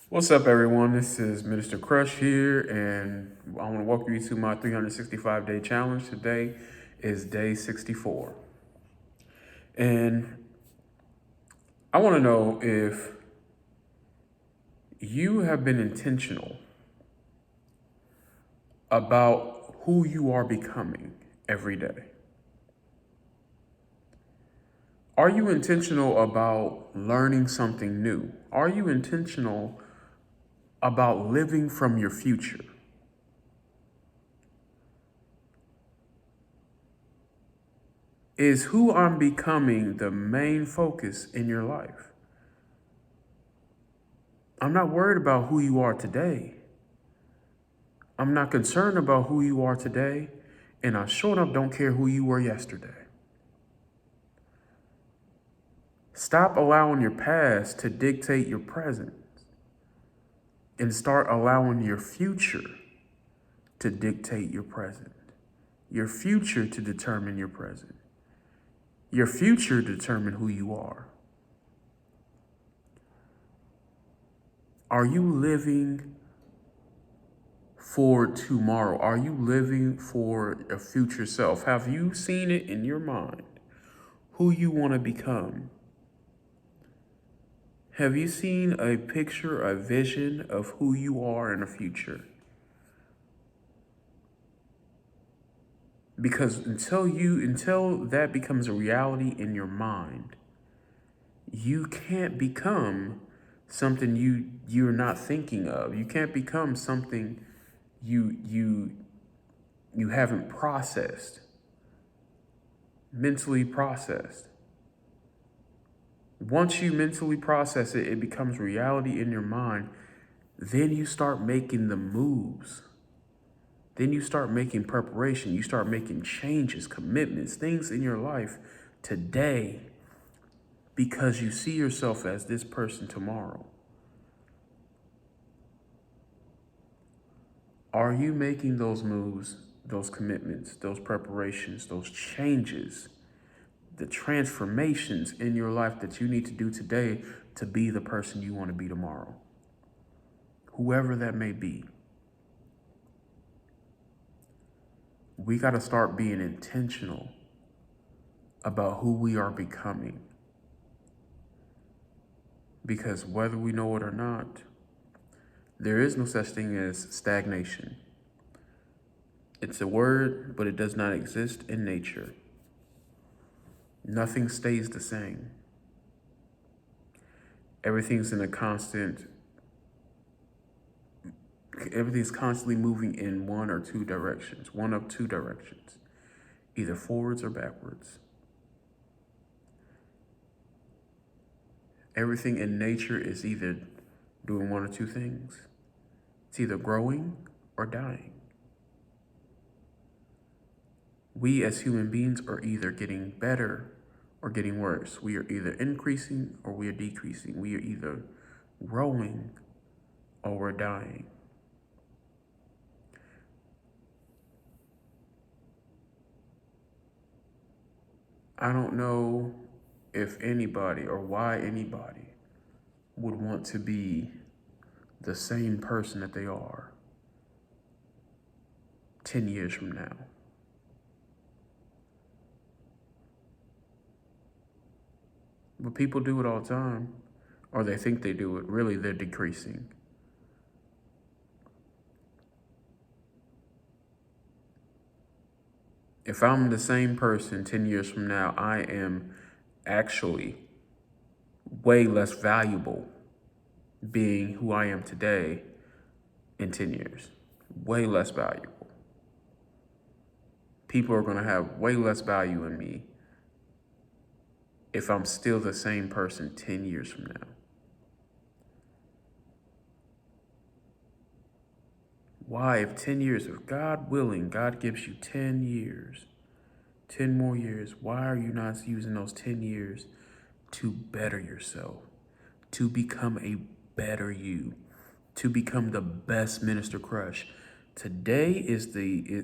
What's up, everyone? This is Minister Crush here, and I want to welcome you to my 365-day challenge. Today is day 64. And I want to know if you have been intentional about who you are becoming every day. Are you intentional about learning something new? Are you intentional about living from your future? Is who I'm becoming the main focus in your life? I'm not worried about who you are today. I'm not concerned about who you are today, and I sure enough don't care who you were yesterday. Stop allowing your past to dictate your present and start allowing your future to dictate your present. Your future to determine your present. Your future to determine who you are. Are you living for tomorrow? Are you living for a future self? Have you seen it in your mind who you want to become? Have you seen a picture, a vision of who you are in the future? Because until that becomes a reality in your mind, you can't become something you're not thinking of. You can't become something you haven't mentally processed. Once you mentally process it, it becomes reality in your mind. Then you start making the moves. Then you start making preparation. You start making changes, commitments, things in your life today because you see yourself as this person tomorrow. Are you making those moves, those commitments, those preparations, those changes, the transformations in your life that you need to do today to be the person you want to be tomorrow? Whoever that may be. We got to start being intentional about who we are becoming. Because whether we know it or not, there is no such thing as stagnation. It's a word, but it does not exist in nature. Nothing stays the same. Everything's in a constant, everything's constantly moving in one of two directions, either forwards or backwards. Everything in nature is either doing one or two things. It's either growing or dying. We as human beings are either getting better or getting worse. We are either increasing or we are decreasing. We are either growing or we're dying. I don't know if anybody or why anybody would want to be the same person that they are 10 years from now. But people do it all the time, or they think they do it. Really, they're decreasing. If I'm the same person 10 years from now, I am actually way less valuable being who I am today in 10 years. Way less valuable. People are going to have way less value in me if I'm still the same person 10 years from now. Why, if 10 years, if God willing, God gives you 10 years, 10 more years, why are you not using those 10 years to better yourself, to become a better you, to become the best Minister Crush? Today is the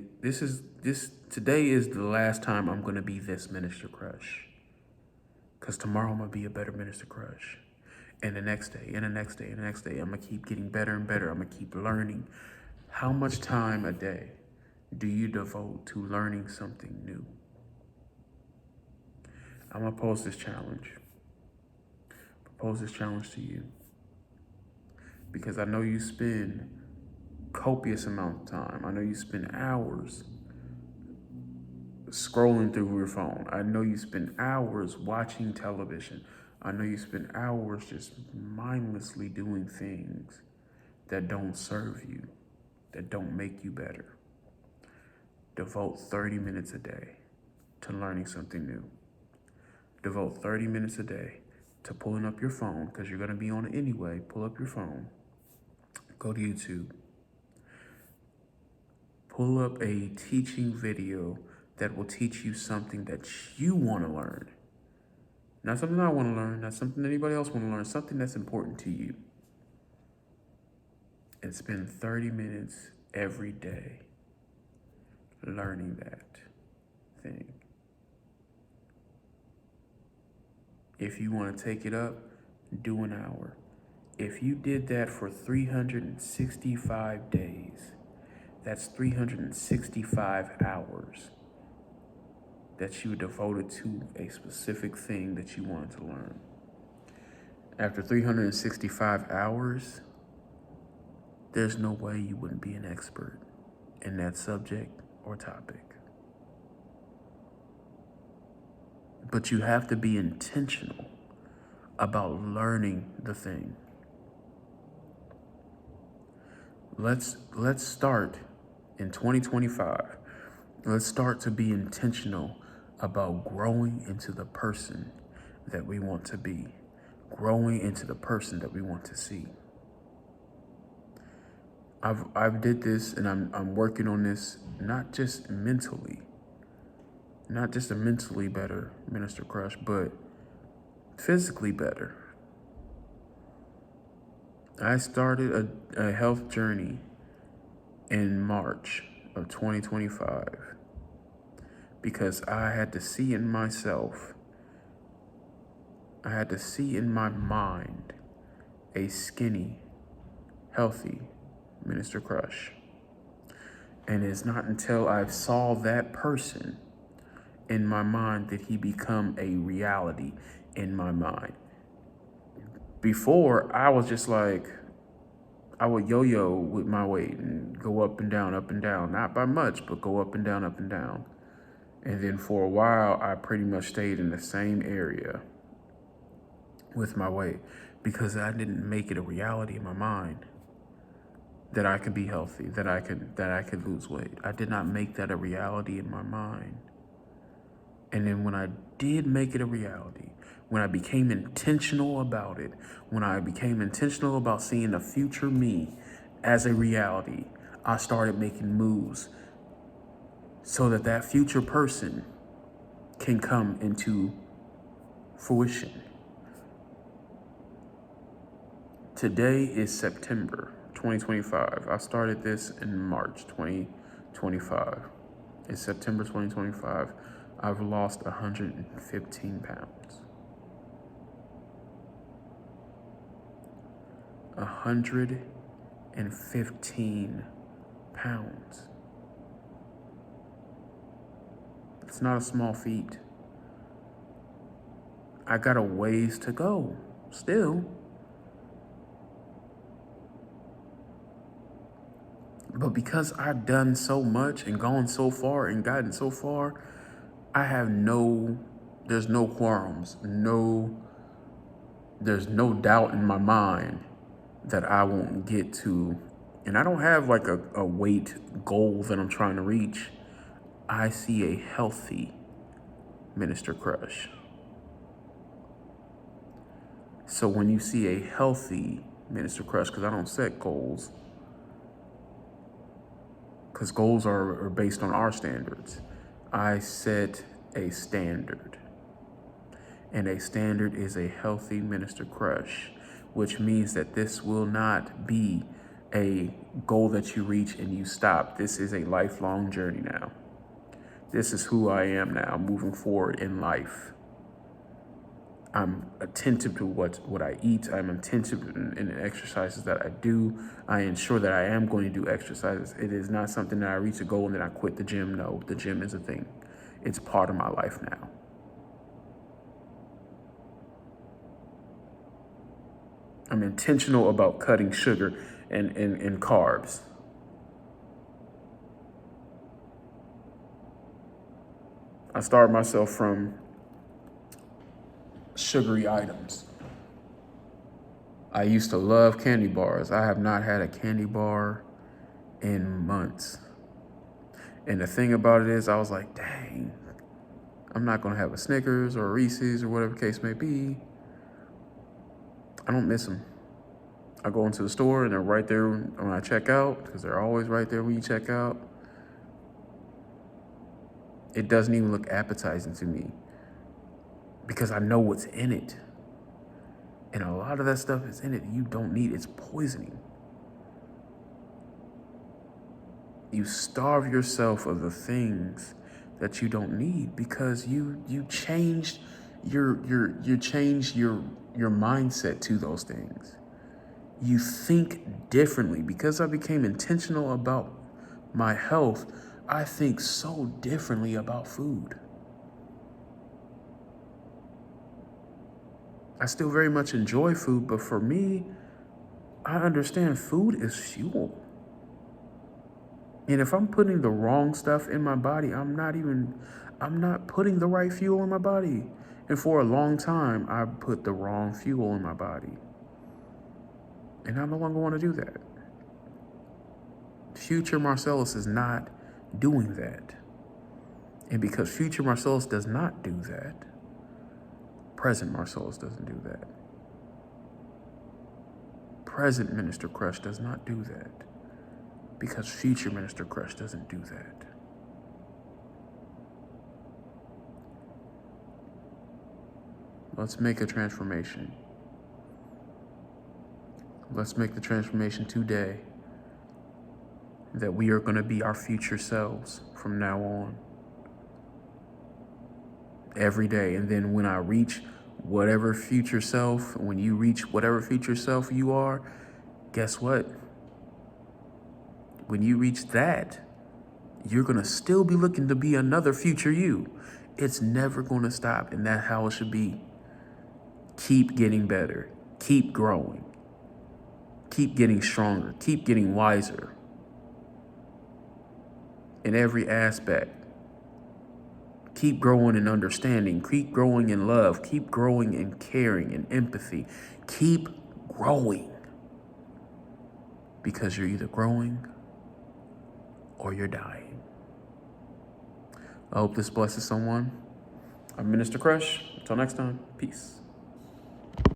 last time I'm going to be this Minister Crush, because tomorrow I'm going to be a better Minister Crush. And the next day, and the next day, and the next day. I'm going to keep getting better and better. I'm going to keep learning. How much time a day do you devote to learning something new? I'm going to pose this challenge. Propose this challenge to you. Because I know you spend copious amount of time. I know you spend hours scrolling through your phone. I know you spend hours watching television. I know you spend hours just mindlessly doing things that don't serve you, that don't make you better. Devote 30 minutes a day to learning something new. Devote 30 minutes a day to pulling up your phone, because you're going to be on it anyway. Pull up your phone. Go to YouTube. Pull up a teaching video that will teach you something that you want to learn. Not something I want to learn, not something anybody else want to learn, something that's important to you. And spend 30 minutes every day learning that thing. If you want to take it up, do an hour. If you did that for 365 days, that's 365 hours that you devoted to a specific thing that you wanted to learn. After 365 hours, there's no way you wouldn't be an expert in that subject or topic. But you have to be intentional about learning the thing. Let's start in 2025. Let's start to be intentional about growing into the person that we want to be, growing into the person that we want to see. I've did this, and I'm working on this, not just mentally, not just a mentally better Minister Crush, but physically better. I started a health journey in March of 2025 because I had to see in myself, I had to see in my mind a skinny, healthy Minister Crush. And it's not until I saw that person in my mind that he become a reality in my mind. Before, I was just like, I would yo-yo with my weight and go up and down, not by much, but go up and down, up and down. And then for a while, I pretty much stayed in the same area with my weight because I didn't make it a reality in my mind that I could be healthy, that I could lose weight. I did not make that a reality in my mind. And then when I did make it a reality, when I became intentional about it, when I became intentional about seeing the future me as a reality, I started making moves so that that future person can come into fruition. Today is September 2025. I started this in March 2025. It's September 2025. I've lost 115 pounds. 115 pounds. It's not a small feat. I got a ways to go still. But because I've done so much and gone so far and gotten so far, there's no qualms, there's no doubt in my mind that I won't get to, and I don't have like a weight goal that I'm trying to reach. I see a healthy Minister Crush. So when you see a healthy Minister Crush, because I don't set goals, because goals are based on our standards. I set a standard. And a standard is a healthy Minister Crush, which means that this will not be a goal that you reach and you stop. This is a lifelong journey now. This is who I am now, moving forward in life. I'm attentive to what I eat. I'm attentive in the exercises that I do. I ensure that I am going to do exercises. It is not something that I reach a goal and then I quit the gym. No, the gym is a thing. It's part of my life now. I'm intentional about cutting sugar and carbs. I starved myself from sugary items. I used to love candy bars. I have not had a candy bar in months. And the thing about it is, I was like, dang, I'm not gonna have a Snickers or a Reese's or whatever the case may be. I don't miss them. I go into the store and they're right there when I check out, because they're always right there when you check out. It doesn't even look appetizing to me because I know what's in it. And a lot of that stuff is in it you don't need. It's poisoning. You starve yourself of the things that you don't need because you changed your mindset to those things. You think differently. Because I became intentional about my health, I think so differently about food. I still very much enjoy food, but for me, I understand food is fuel. And if I'm putting the wrong stuff in my body, I'm not putting the right fuel in my body. And for a long time, I put the wrong fuel in my body. And I no longer want to do that. Future Marcellus is not doing that. And because future Marcellus does not do that, present Marcellus doesn't do that. Present Minister Crush does not do that. Because future Minister Crush doesn't do that. Let's make a transformation. Let's make the transformation today that we are going to be our future selves from now on. Every day. And then when I reach whatever future self, when you reach whatever future self you are, guess what? When you reach that, you're going to still be looking to be another future you. It's never going to stop. And that's how it should be. Keep getting better. Keep growing. Keep getting stronger. Keep getting wiser. In every aspect. Keep growing in understanding. Keep growing in love. Keep growing in caring and empathy. Keep growing. Because you're either growing or you're dying. I hope this blesses someone. I'm Minister Crush. Until next time, peace.